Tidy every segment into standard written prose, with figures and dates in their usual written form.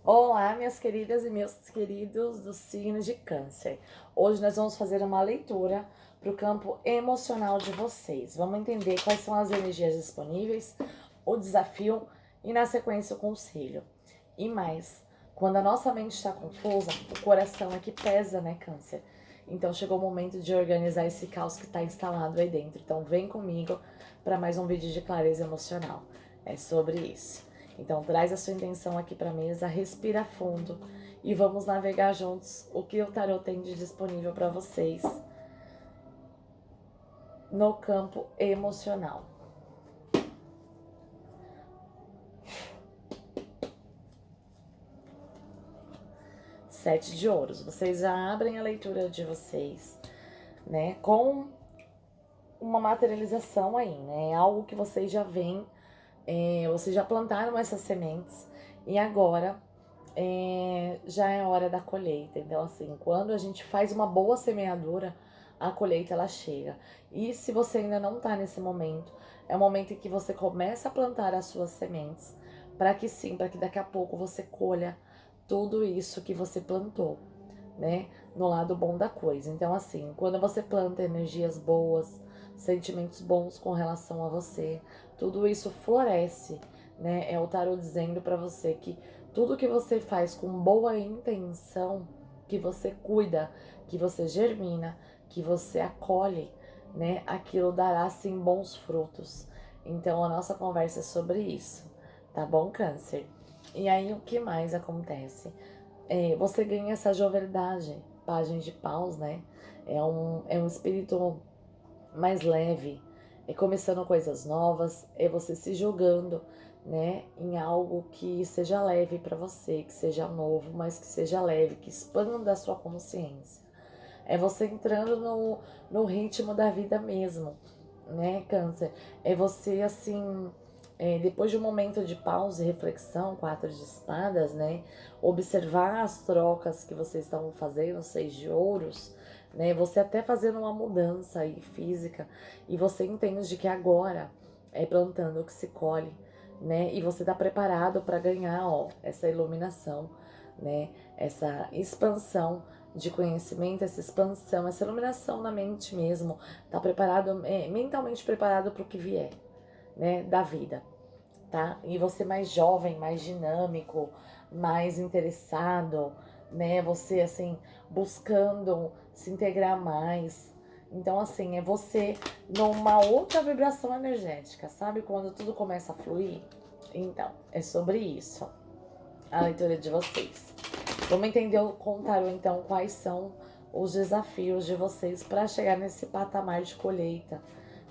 Olá, minhas queridas e meus queridos do signo de Câncer. Hoje nós vamos fazer uma leitura para o campo emocional de vocês. Vamos entender quais são as energias disponíveis, o desafio e, na sequência, o conselho. E mais, quando a nossa mente está confusa, o coração é que pesa, né, Câncer? Então chegou o momento de organizar esse caos que está instalado aí dentro. Então vem comigo para mais um vídeo de clareza emocional. É sobre isso. Então traz a sua intenção aqui para a mesa, respira fundo e vamos navegar juntos o que o tarot tem de disponível para vocês no campo emocional. Sete de ouros. Vocês já abrem a leitura de vocês, né, com uma materialização aí, né? Algo que vocês já veem, vocês já plantaram essas sementes e agora já é hora da colheita. Então, assim, quando a gente faz uma boa semeadura, a colheita ela chega. E se você ainda não tá nesse momento, é o momento em que você começa a plantar as suas sementes, para que sim, para que daqui a pouco você colha tudo isso que você plantou, né? No lado bom da coisa. Então, assim, quando você planta energias boas, sentimentos bons com relação a você, tudo isso floresce, né? É o tarot dizendo para você que tudo que você faz com boa intenção, que você cuida, que você germina, que você acolhe, né? Aquilo dará sim bons frutos. Então a nossa conversa é sobre isso, tá bom, Câncer? E aí o que mais acontece? Você ganha essa jovialidade, páginas de paus, né? É um espírito mais leve, é começando coisas novas, é você se jogando, né, em algo que seja leve para você, que seja novo, mas que seja leve, que expanda a sua consciência. É você entrando no ritmo da vida mesmo, né, Câncer? É você, assim, depois de um momento de pausa e reflexão, quatro de espadas, né, observar as trocas que vocês estavam fazendo, seis de ouros, né, você até fazendo uma mudança aí física, e você entende de que agora é plantando que se colhe, né, e você tá preparado para ganhar, ó, essa iluminação, né, essa expansão de conhecimento, essa expansão, essa iluminação na mente mesmo, tá preparado, mentalmente preparado para o que vier, né, da vida, tá? E você mais jovem, mais dinâmico, mais interessado, né? Você assim buscando se integrar mais. Então assim, é você numa outra vibração energética, sabe? Quando tudo começa a fluir. Então, é sobre isso a leitura de vocês. Vamos entender com o tarô, então, quais são os desafios de vocês para chegar nesse patamar de colheita,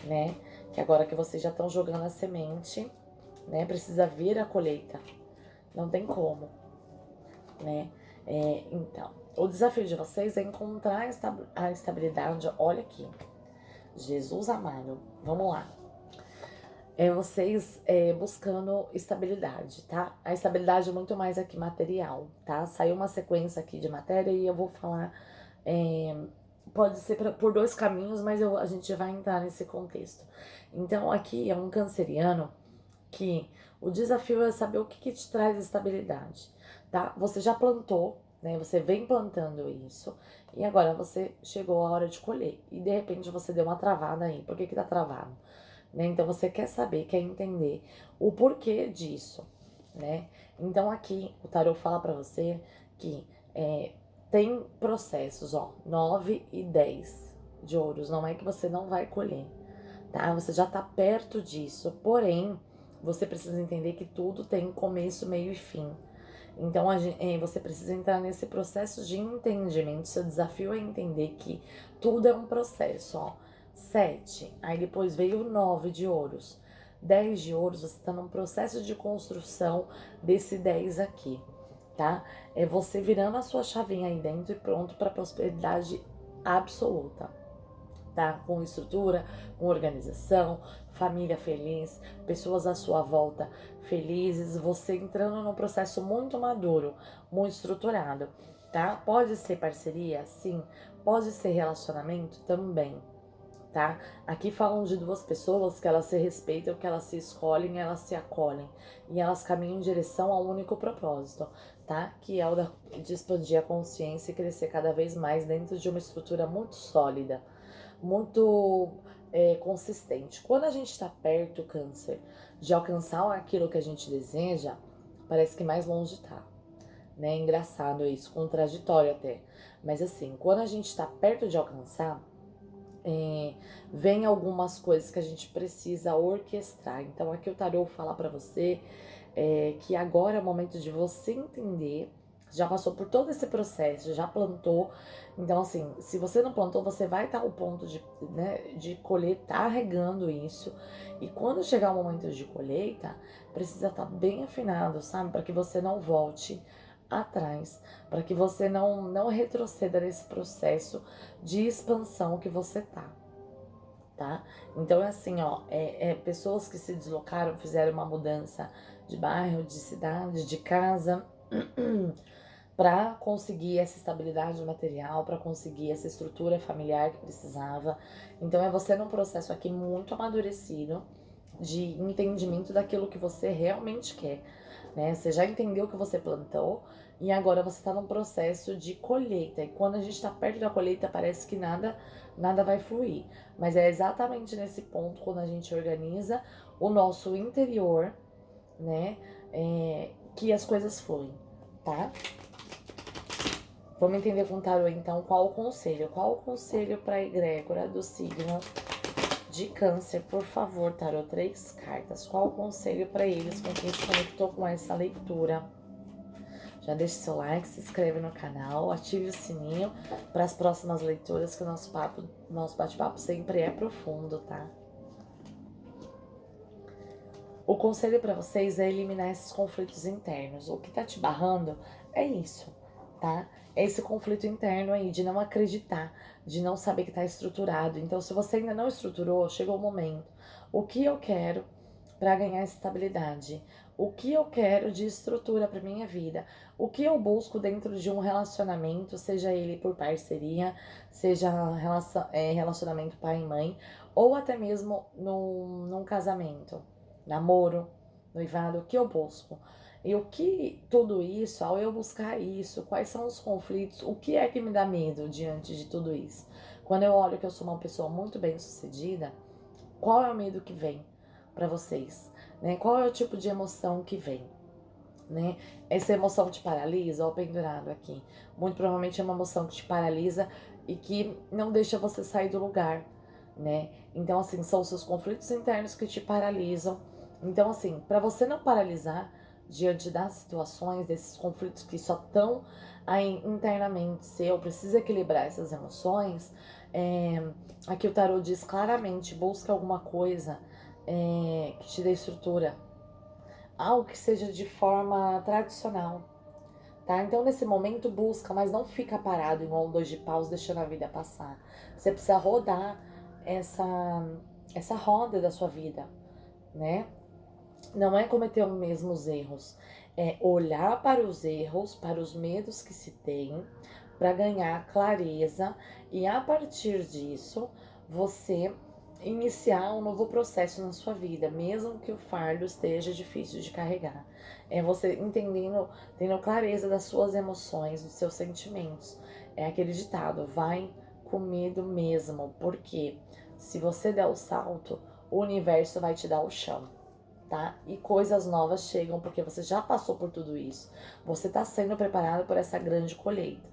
né? Que agora que vocês já estão jogando a semente, né? Precisa vir a colheita. Não tem como, né? Então, o desafio de vocês é encontrar a estabilidade. Olha aqui. Jesus amado. Vamos lá. Vocês buscando estabilidade, tá? A estabilidade é muito mais aqui material, tá? Saiu uma sequência aqui de matéria e eu vou falar, é, pode ser por dois caminhos, mas a gente vai entrar nesse contexto. Então aqui é um canceriano que o desafio é saber o que te traz estabilidade, tá? Você já plantou, né? Você vem plantando isso e agora você chegou a hora de colher e de repente você deu uma travada aí. Por que tá travado? Né? Então você quer saber, quer entender o porquê disso, né? Então aqui o tarot fala para você que tem processos, ó, 9 e 10 de ouros, não é que você não vai colher, tá? Você já tá perto disso, porém, você precisa entender que tudo tem começo, meio e fim. Então você precisa entrar nesse processo de entendimento. Seu desafio é entender que tudo é um processo, ó. 7, aí depois veio 9 de ouros. 10 de ouros, você está num processo de construção desse 10 aqui, tá? É você virando a sua chavinha aí dentro e pronto para prosperidade absoluta, tá? Com estrutura, com organização, família feliz, pessoas à sua volta felizes, você entrando num processo muito maduro, muito estruturado, tá? Pode ser parceria? Sim. Pode ser relacionamento? Também, tá? Aqui falam de duas pessoas que elas se respeitam, que elas se escolhem, elas se acolhem e elas caminham em direção ao único propósito, tá? Que é o de expandir a consciência e crescer cada vez mais dentro de uma estrutura muito sólida, muito consistente. Quando a gente está perto, Câncer, de alcançar aquilo que a gente deseja, parece que mais longe tá, né? Engraçado isso, contraditório até. Mas assim, quando a gente está perto de alcançar, vem algumas coisas que a gente precisa orquestrar. Então aqui o tarô fala para você que agora é o momento de você entender. Já passou por todo esse processo, já plantou. Então, assim, se você não plantou, você vai estar ao ponto de, né, de colher, tá regando isso. E quando chegar o momento de colheita, precisa estar bem afinado, sabe? Para que você não volte atrás, para que você não retroceda nesse processo de expansão que você tá? Então é assim, ó, pessoas que se deslocaram, fizeram uma mudança de bairro, de cidade, de casa, para conseguir essa estabilidade material, para conseguir essa estrutura familiar que precisava. Então é você num processo aqui muito amadurecido de entendimento daquilo que você realmente quer, né? Você já entendeu o que você plantou e agora você está num processo de colheita. E quando a gente está perto da colheita, parece que nada vai fluir. Mas é exatamente nesse ponto, quando a gente organiza o nosso interior, né? Que as coisas fluem, tá? Vamos entender com o tarô, então, qual o conselho? Qual o conselho para a egrégora do signo de Câncer? Por favor, tarô, 3 cartas. Qual o conselho para eles, com quem se conectou com essa leitura? Já deixe seu like, se inscreve no canal, ative o sininho para as próximas leituras, que o nosso bate-papo sempre é profundo, tá? O conselho para vocês é eliminar esses conflitos internos. O que tá te barrando é isso, tá? É esse conflito interno aí de não acreditar, de não saber que tá estruturado. Então, se você ainda não estruturou, chegou o momento. O que eu quero para ganhar estabilidade? O que eu quero de estrutura para minha vida? O que eu busco dentro de um relacionamento, seja ele por parceria, seja relacionamento pai e mãe, ou até mesmo num casamento, namoro, noivado, o que eu busco? E o que tudo isso, ao eu buscar isso, quais são os conflitos, o que é que me dá medo diante de tudo isso? Quando eu olho que eu sou uma pessoa muito bem sucedida, qual é o medo que vem para vocês? Né? Qual é o tipo de emoção que vem? Né? Essa emoção te paralisa, ó, pendurado aqui. Muito provavelmente é uma emoção que te paralisa e que não deixa você sair do lugar, né? Então, assim, são os seus conflitos internos que te paralisam. Então, assim, para você não paralisar diante das situações, desses conflitos que só estão aí internamente seu, precisa equilibrar essas emoções. Aqui o tarô diz claramente: busca alguma coisa que te dê estrutura, algo que seja de forma tradicional, tá? Então, nesse momento, busca, mas não fica parado igual um dois de paus, deixando a vida passar. Você precisa rodar essa roda da sua vida, né? Não é cometer os mesmos erros, é olhar para os erros, para os medos que se tem, para ganhar clareza e a partir disso você iniciar um novo processo na sua vida, mesmo que o fardo esteja difícil de carregar. É você entendendo, tendo clareza das suas emoções, dos seus sentimentos. É aquele ditado: vai com medo mesmo, porque se você der o salto, o universo vai te dar o chão, tá? E coisas novas chegam porque você já passou por tudo isso. Você tá sendo preparado por essa grande colheita.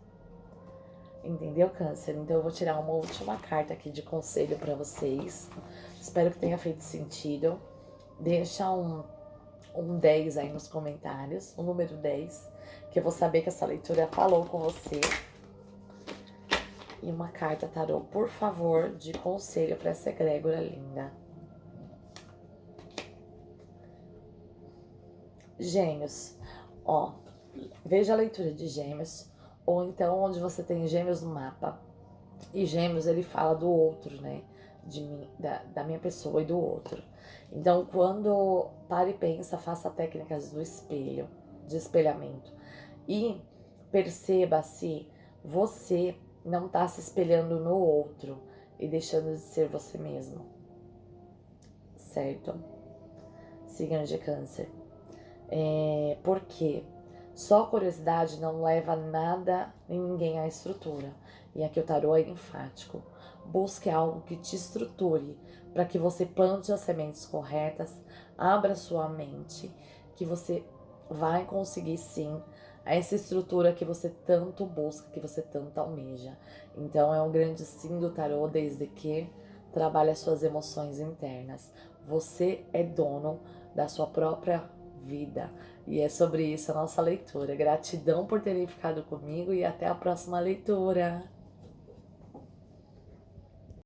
Entendeu, Câncer? Então eu vou tirar uma última carta aqui de conselho para vocês. Espero que tenha feito sentido. Deixa um 10 aí nos comentários, o número 10, que eu vou saber que essa leitura falou com você. E uma carta tarô, por favor, de conselho para essa egrégora linda. Gêmeos, ó, veja a leitura de Gêmeos, ou então onde você tem Gêmeos no mapa. E Gêmeos, ele fala do outro, né? De mim, da minha pessoa e do outro. Então, quando para e pensa, faça técnicas do espelho, de espelhamento. E perceba se você não está se espelhando no outro e deixando de ser você mesmo. Certo? Signo de Câncer. Por quê? Só curiosidade não leva nada nem ninguém à estrutura. E aqui o tarô é enfático. Busque algo que te estruture, para que você plante as sementes corretas, abra sua mente, que você vai conseguir sim essa estrutura que você tanto busca, que você tanto almeja. Então é um grande sim do tarô, desde que trabalhe as suas emoções internas. Você é dono da sua própria vida. E é sobre isso a nossa leitura. Gratidão por terem ficado comigo e até a próxima leitura.